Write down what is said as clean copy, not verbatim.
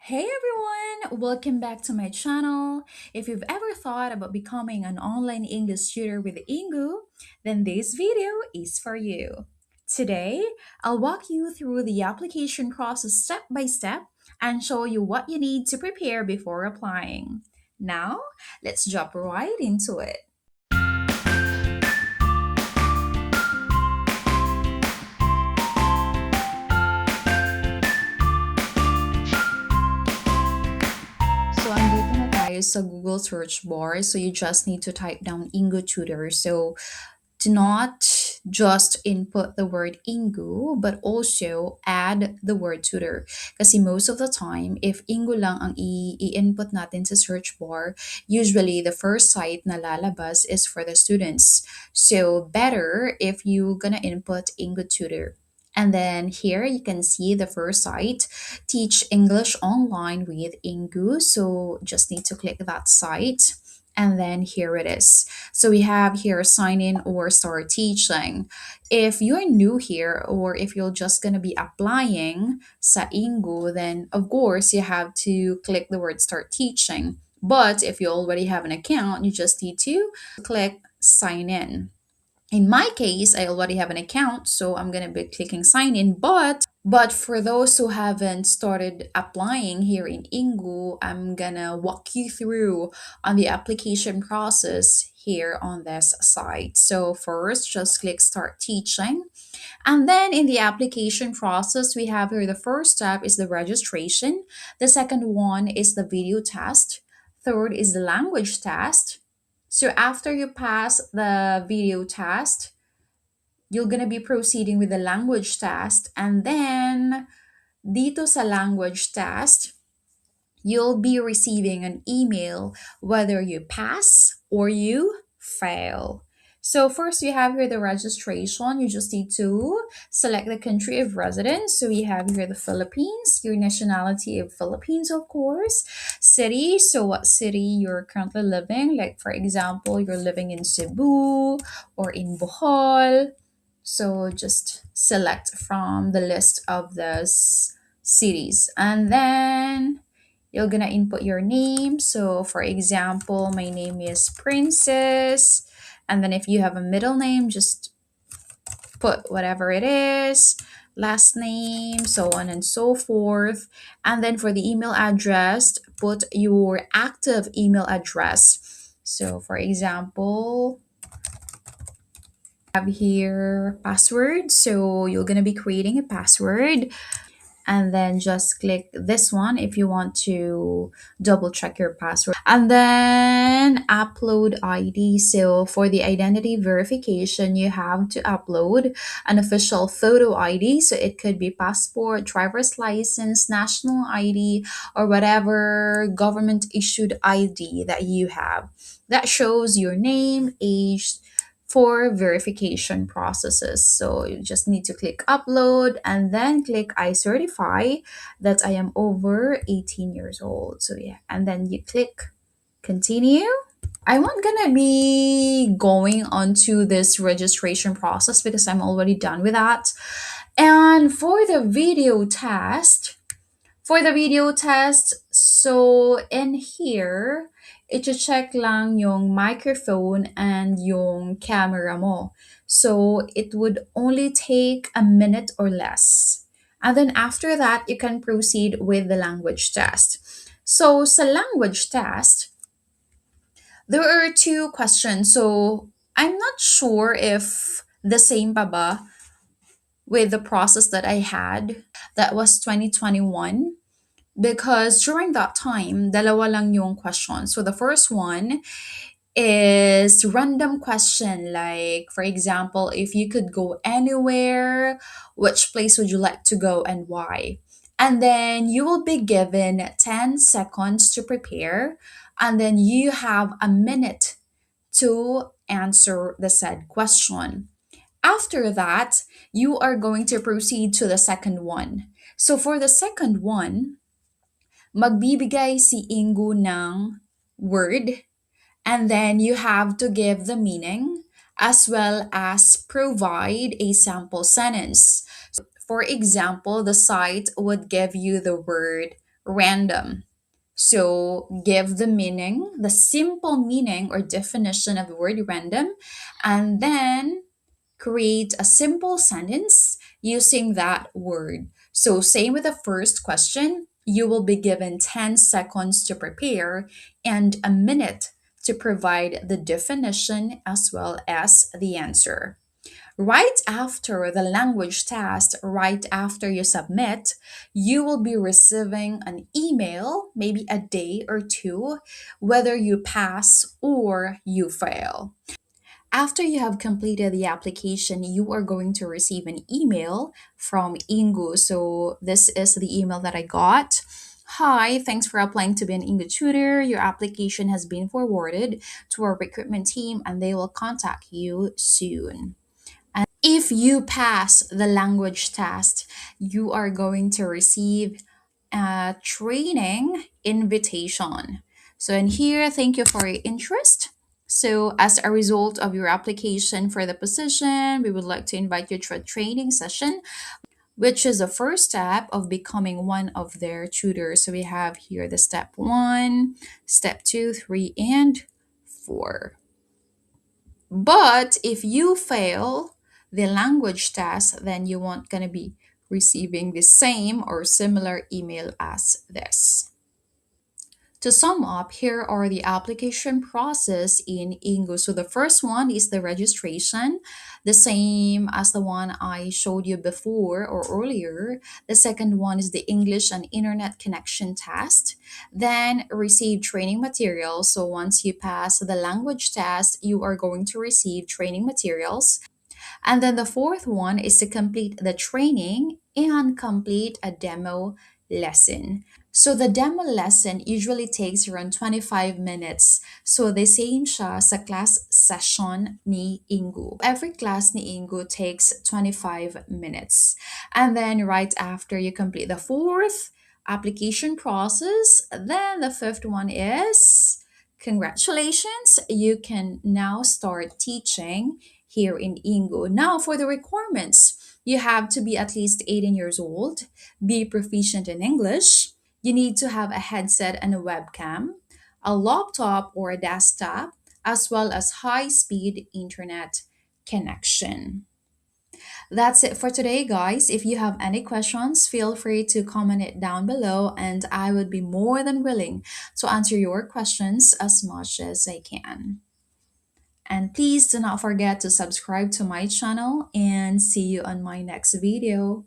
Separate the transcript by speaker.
Speaker 1: Hey everyone, welcome back to my channel. If you've ever thought about becoming an online English tutor with Engoo, then this video is for you. Today, I'll walk you through the application process step by step and show you what you need to prepare before applying. Now, let's jump right into it. So, andito na tayo sa Google search bar. So, you just need to type down Engoo Tutor. So, do not just input the word Engoo, but also add the word tutor. Kasi most of the time, if Engoo lang ang i-input natin sa search bar, usually the first site na lalabas is for the students. So better if you gonna input Engoo tutor. And then here you can see the first site, Teach English Online with Engoo. So just need to click that site. And then here it is. So we have here sign in or start teaching. If you're new here or if you're just going to be applying sa Engoo, then of course you have to click the word start teaching. But if you already have an account, you just need to click sign in. In my case, I already have an account, so I'm going to be clicking sign in. But for those who haven't started applying here in Engoo, I'm gonna walk you through on the application process here on this site. So first, just click start teaching. And then in the application process, we have here the first step is the registration. The second one is the video test. Third is the language test. So after you pass the video test, you're gonna be proceeding with the language test, and then dito sa language test, you'll be receiving an email whether you pass or you fail. So first we have here the registration. You just need to select the country of residence. So we have here the Philippines, your nationality of Philippines, of course. City, so what city you're currently living. Like for example, you're living in Cebu or in Bohol. So just select from the list of those cities. And then you're gonna input your name. So for example, my name is Princess. And then if you have a middle name, just put whatever it is, last name, so on and so forth. And then for the email address, put your active email address. So for example, have here password. So you're gonna be creating a password, and then just click this one if you want to double check your password, and then upload ID. So for the identity verification, you have to upload an official photo ID. So it could be passport, driver's license, national ID, or whatever government issued ID that you have that shows your name, age, for verification processes. So you just need to click upload and then click I certify that I am over 18 years old. So yeah, and then you click continue. I'm not gonna be going onto this registration process because I'm already done with that. And for the video test, so in here, i-check lang yung microphone and yung camera mo. So it would only take a minute or less. And then after that, you can proceed with the language test. So sa language test, there are two questions. So I'm not sure if the same pa ba with the process that I had. That was 2021, because during that time, dalawa lang yung question. So the first one is random question, like for example, if you could go anywhere, which place would you like to go and why? And then you will be given 10 seconds to prepare, and then you have a minute to answer the said question. After that, you are going to proceed to the second one. So for the second one, magbibigay si Ingo ng word, and then you have to give the meaning as well as provide a sample sentence. For example, the site would give you the word random. So give the meaning, the simple meaning or definition of the word random, and then create a simple sentence using that word. So, same with the first question, you will be given 10 seconds to prepare and a minute to provide the definition as well as the answer. Right after the language test, right after you submit, you will be receiving an email, maybe a day or two, whether you pass or you fail. After you have completed the application, you are going to receive an email from Engoo. So, this is the email that I got. Hi, thanks for applying to be an English tutor. Your application has been forwarded to our recruitment team and they will contact you soon. If you pass the language test, you are going to receive a training invitation. So, in here, thank you for your interest. So, as a result of your application for the position, we would like to invite you to a training session, which is the first step of becoming one of their tutors. So, we have here the step one, step two, three, and four. But if you fail the language test, then you won't gonna be receiving the same or similar email as this. To sum up, here are the application process in Engoo. So the first one is the registration, the same as the one I showed you before or earlier. The second one is the English and internet connection test. Then receive training materials. So once you pass the language test, you are going to receive training materials. And then the fourth one is to complete the training and complete a demo lesson. So the demo lesson usually takes around 25 minutes. So the same siya sa class session ni Engoo. Every class ni Engoo takes 25 minutes. And then right after you complete the fourth application process, then the fifth one is congratulations, you can now start teaching here in Engoo. Now, for the requirements, you have to be at least 18 years old, be proficient in English, you need to have a headset and a webcam, a laptop or a desktop, as well as high speed internet connection. That's it for today, guys. If you have any questions, feel free to comment it down below, and I would be more than willing to answer your questions as much as I can. And please do not forget to subscribe to my channel and see you on my next video.